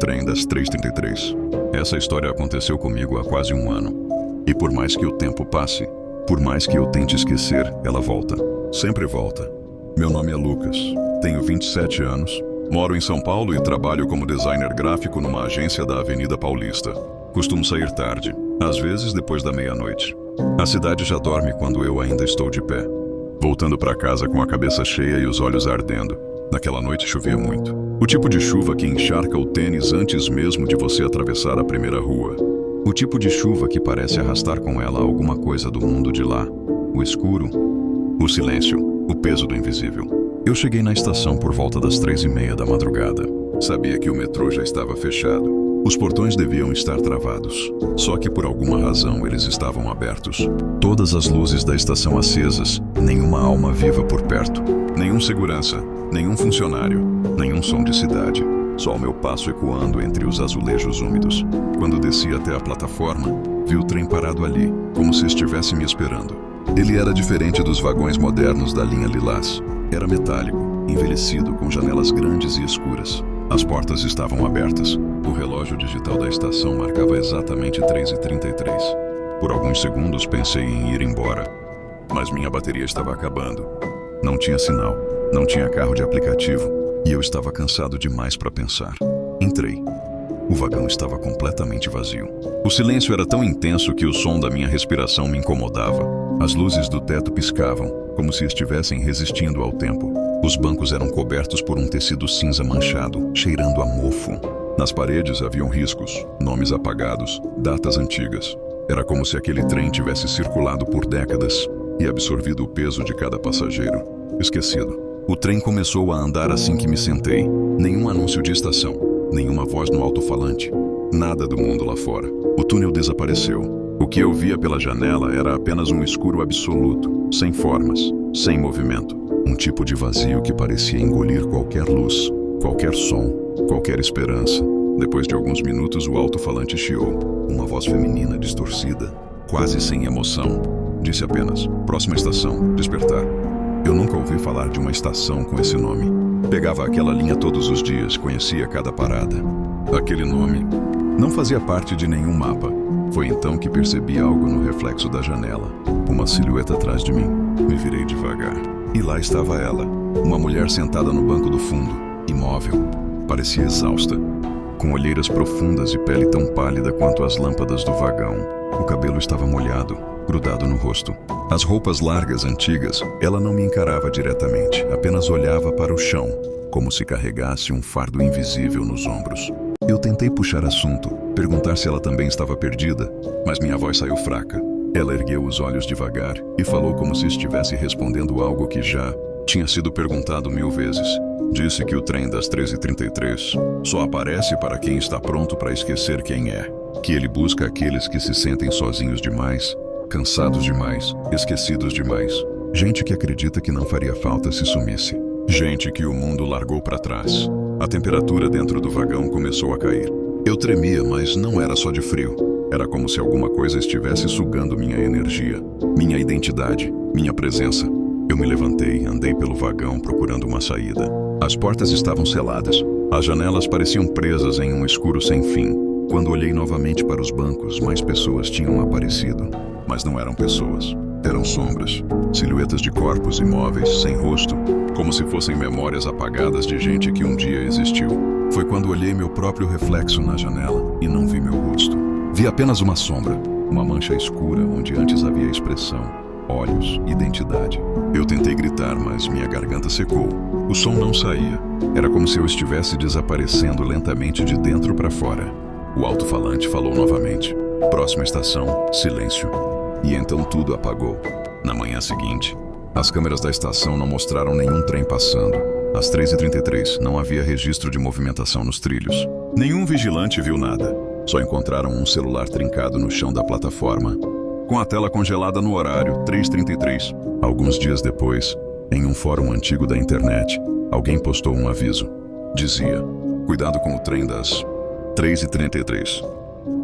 trem das 3h33. Essa história aconteceu comigo há quase um ano. E por mais que o tempo passe, por mais que eu tente esquecer, ela volta. Sempre volta. Meu nome é Lucas, tenho 27 anos, moro em São Paulo e trabalho como designer gráfico numa agência da Avenida Paulista. Costumo sair tarde, às vezes depois da meia-noite. A cidade já dorme quando eu ainda estou de pé. Voltando para casa com a cabeça cheia e os olhos ardendo. Naquela noite chovia muito. O tipo de chuva que encharca o tênis antes mesmo de você atravessar a primeira rua. O tipo de chuva que parece arrastar com ela alguma coisa do mundo de lá. O escuro, o silêncio, o peso do invisível. Eu cheguei na estação por volta das 3h30 da madrugada. Sabia que o metrô já estava fechado. Os portões deviam estar travados. Só que por alguma razão eles estavam abertos. Todas as luzes da estação acesas, nenhuma alma viva por perto. Nenhum segurança, nenhum funcionário, nenhum som de cidade. Só o meu passo ecoando entre os azulejos úmidos. Quando desci até a plataforma, vi o trem parado ali, como se estivesse me esperando. Ele era diferente dos vagões modernos da linha Lilás. Era metálico, envelhecido, com janelas grandes e escuras. As portas estavam abertas. O relógio digital da estação marcava exatamente 3h33. Por alguns segundos pensei em ir embora, mas minha bateria estava acabando. Não tinha sinal, não tinha carro de aplicativo e eu estava cansado demais para pensar. Entrei. O vagão estava completamente vazio. O silêncio era tão intenso que o som da minha respiração me incomodava. As luzes do teto piscavam, como se estivessem resistindo ao tempo. Os bancos eram cobertos por um tecido cinza manchado, cheirando a mofo. Nas paredes haviam riscos, nomes apagados, datas antigas. Era como se aquele trem tivesse circulado por décadas e absorvido o peso de cada passageiro. Esquecido. O trem começou a andar assim que me sentei. Nenhum anúncio de estação, nenhuma voz no alto-falante. Nada do mundo lá fora. O túnel desapareceu. O que eu via pela janela era apenas um escuro absoluto, sem formas, sem movimento. Um tipo de vazio que parecia engolir qualquer luz, qualquer som, qualquer esperança. Depois de alguns minutos, o alto-falante chiou. Uma voz feminina distorcida, quase sem emoção. Disse apenas, próxima estação, despertar. Eu nunca ouvi falar de uma estação com esse nome. Pegava aquela linha todos os dias, conhecia cada parada. Aquele nome não fazia parte de nenhum mapa. Foi então que percebi algo no reflexo da janela. Uma silhueta atrás de mim. Me virei devagar. E lá estava ela, uma mulher sentada no banco do fundo, imóvel. Parecia exausta, com olheiras profundas e pele tão pálida quanto as lâmpadas do vagão. O cabelo estava molhado, grudado no rosto. As roupas largas, antigas, ela não me encarava diretamente, apenas olhava para o chão, como se carregasse um fardo invisível nos ombros. Eu tentei puxar assunto, perguntar se ela também estava perdida, mas minha voz saiu fraca. Ela ergueu os olhos devagar e falou como se estivesse respondendo algo que já tinha sido perguntado 1000 vezes. Disse que o trem das 13h33 só aparece para quem está pronto para esquecer quem é. Que ele busca aqueles que se sentem sozinhos demais, cansados demais, esquecidos demais. Gente que acredita que não faria falta se sumisse. Gente que o mundo largou para trás. A temperatura dentro do vagão começou a cair. Eu tremia, mas não era só de frio. Era como se alguma coisa estivesse sugando minha energia, minha identidade, minha presença. Eu me levantei, andei pelo vagão procurando uma saída. As portas estavam seladas. As janelas pareciam presas em um escuro sem fim. Quando olhei novamente para os bancos, mais pessoas tinham aparecido. Mas não eram pessoas. Eram sombras. Silhuetas de corpos imóveis, sem rosto, como se fossem memórias apagadas de gente que um dia existiu. Foi quando olhei meu próprio reflexo na janela e não vi meu rosto. Vi apenas uma sombra, uma mancha escura onde antes havia expressão, olhos, identidade. Eu tentei gritar, mas minha garganta secou. O som não saía. Era como se eu estivesse desaparecendo lentamente de dentro para fora. O alto-falante falou novamente. Próxima estação, silêncio. E então tudo apagou. Na manhã seguinte, as câmeras da estação não mostraram nenhum trem passando. Às 3h33, não havia registro de movimentação nos trilhos. Nenhum vigilante viu nada. Só encontraram um celular trincado no chão da plataforma, com a tela congelada no horário 3h33. Alguns dias depois, em um fórum antigo da internet, alguém postou um aviso. Dizia, cuidado com o trem das 3h33.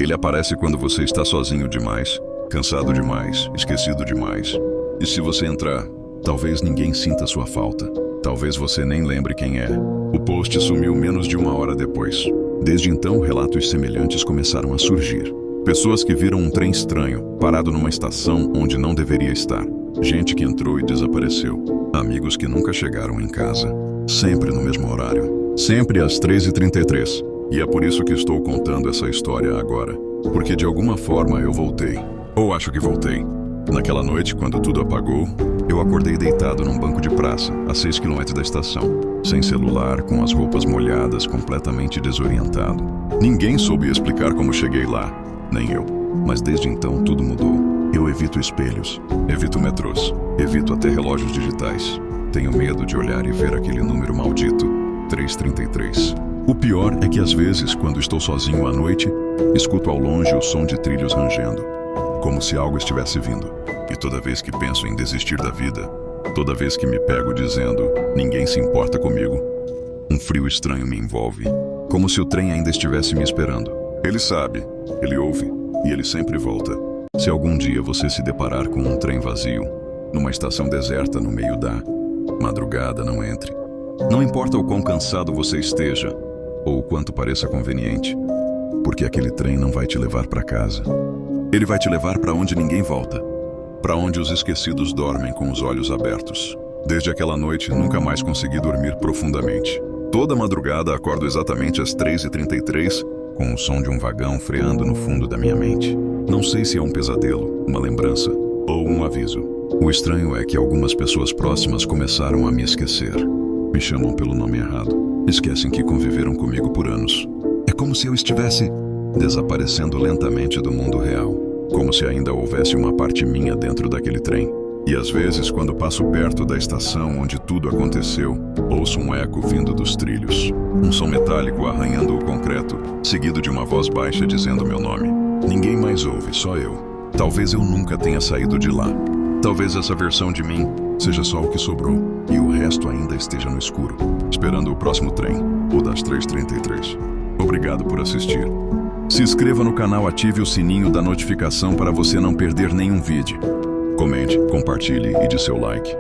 Ele aparece quando você está sozinho demais, cansado demais, esquecido demais. E se você entrar, talvez ninguém sinta sua falta. Talvez você nem lembre quem é. O post sumiu menos de 1 hora depois. Desde então, relatos semelhantes começaram a surgir. Pessoas que viram um trem estranho, parado numa estação onde não deveria estar. Gente que entrou e desapareceu. Amigos que nunca chegaram em casa. Sempre no mesmo horário. Sempre às 3h33. E é por isso que estou contando essa história agora. Porque de alguma forma eu voltei. Ou acho que voltei. Naquela noite, quando tudo apagou, eu acordei deitado num banco de praça, a 6 km da estação. Sem celular, com as roupas molhadas, completamente desorientado. Ninguém soube explicar como cheguei lá. Nem eu. Mas desde então tudo mudou. Eu evito espelhos, evito metrôs, evito até relógios digitais. Tenho medo de olhar e ver aquele número maldito, 333. O pior é que às vezes, quando estou sozinho à noite, escuto ao longe o som de trilhos rangendo, como se algo estivesse vindo. E toda vez que penso em desistir da vida, toda vez que me pego dizendo, ninguém se importa comigo, um frio estranho me envolve, como se o trem ainda estivesse me esperando. Ele sabe, ele ouve, e ele sempre volta. Se algum dia você se deparar com um trem vazio, numa estação deserta no meio da madrugada, não entre. Não importa o quão cansado você esteja, ou o quanto pareça conveniente, porque aquele trem não vai te levar para casa. Ele vai te levar para onde ninguém volta, para onde os esquecidos dormem com os olhos abertos. Desde aquela noite, nunca mais consegui dormir profundamente. Toda madrugada acordo exatamente às 3h33, com o som de um vagão freando no fundo da minha mente. Não sei se é um pesadelo, uma lembrança ou um aviso. O estranho é que algumas pessoas próximas começaram a me esquecer. Me chamam pelo nome errado. Esquecem que conviveram comigo por anos. É como se eu estivesse desaparecendo lentamente do mundo real. Como se ainda houvesse uma parte minha dentro daquele trem. E às vezes, quando passo perto da estação onde tudo aconteceu, ouço um eco vindo dos trilhos. Um som metálico arranhando o concreto, seguido de uma voz baixa dizendo meu nome. Ninguém mais ouve, só eu. Talvez eu nunca tenha saído de lá. Talvez essa versão de mim seja só o que sobrou, e o resto ainda esteja no escuro, esperando o próximo trem, o das 3h33. Obrigado por assistir. Se inscreva no canal, ative o sininho da notificação para você não perder nenhum vídeo. Comente, compartilhe e dê seu like.